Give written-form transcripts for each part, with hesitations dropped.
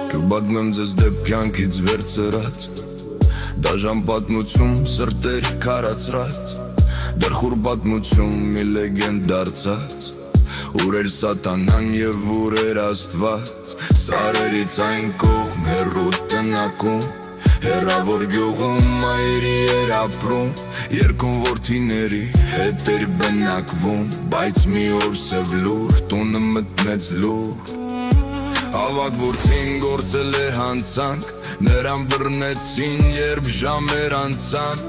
Կբադնեմ ձեզ դեպ կյանքից վերցրած Դաժան պատմություն սրտերի քարացրած Դեռ խուր պատմություն մի լեգենդ դարձած Ուր էր սատանան և ուր էր Աստված Սարերից այն կողմ հեռու տնակում Հեռավոր գյուղում մայրի էր ապրում Երկուն որդիների հետ էր բնակվում Բայց մի օր սև լուր տունը մտնեց լուր Ավագ որդին գործել էր հանցանք Նրան բռնեցին երբ ժամեր անցան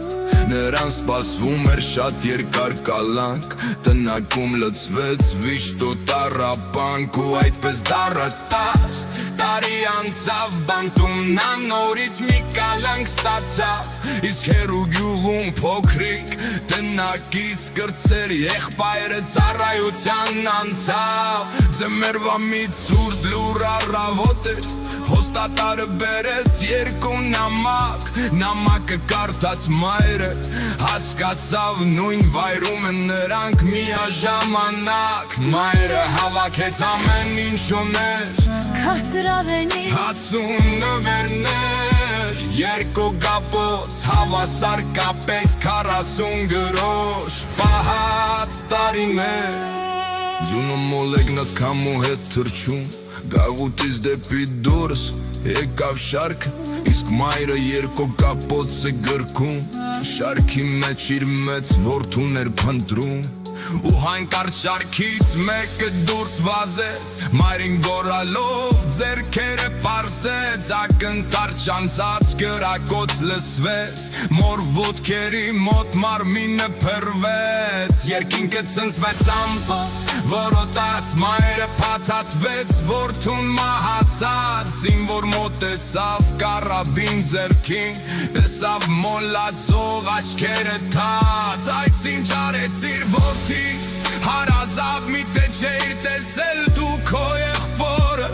Նրան սպասվում էր շատ երկար կալանք Տնակում լծվեց վիշտ ու տառապանք Ու այդպես դառը 10 տարի անցավ Բանտումն անորից մի կալանք ստացավ Իսկ հեռու գյուղում փոքրիկ տնակից կրծեր Եղբայրը ծառայության անցավ Ձմեռվա մի ցուրտ լուր առավոտ էր Հոստատարը բերեց երկու նամակ Նամակը կարդաց մայրը Հասկացավ նույն վայրում են նրանք միաժամանակ Մայրը հավաքեց ամեն ինչ ուներ Քաղցր ավենի Հացուն նվերներ Երկու կապոց հավասար կապեց 40 գրոշ Պահած տարիներ Ձունը մոլեգնած քամու հետ թռչում Գաղութից դեպի դուրս եկավ շարքը Իսկ մայրը երկու կապոց է գրքում Շարքի մեջ իր մեծ որդուն էր փնտրում Ու հանկարծ շարքից մեկը դուրս վազեց Մայրին գոռալով ձեռքերը պարզեց Ակնթարթ չանցած կրակոց լսվեց Մոր ոտքերի մոտ մարմինը փռվեց Երկինքը ցնցվեց ամպը Որոտաց մայրը փաթաթվեց Որդուն մահացած Զինվոր մոտեցավ կարաբին ձեռքին Տեսավ մոլացող աչքերը թաց Այս ինչ արեցիր որդի Հարազատ մի տե չէիր տեսել դու քո եղբորը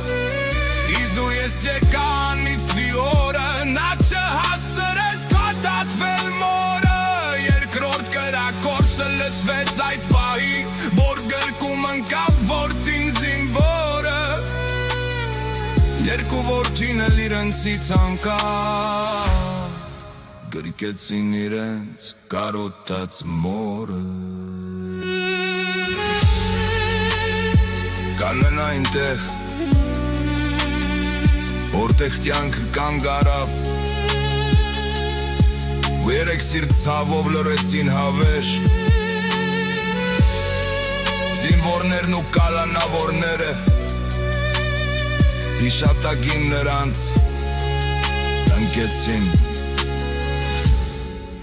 Իզու ես եկանից դի օրը Նա չհասցրեց կատատվել մորը Երկրորդ կրակորսը լծվեց այդ պահի Որ գրկում ընկավ որդին զինվորը Երկու որդին էլ իրենցից անկավ Գրկեցին իրենց կարոտած մորը Կանեն այնտեղ Որտեղ կյանքը կանգ առավ Ու երեք սիրտ ցավով լռեցին հավերժ Զինվորներն ու կալանավորները Հիշատակին նրանց Տնկեցին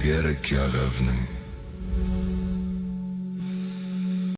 Երեք եղևնի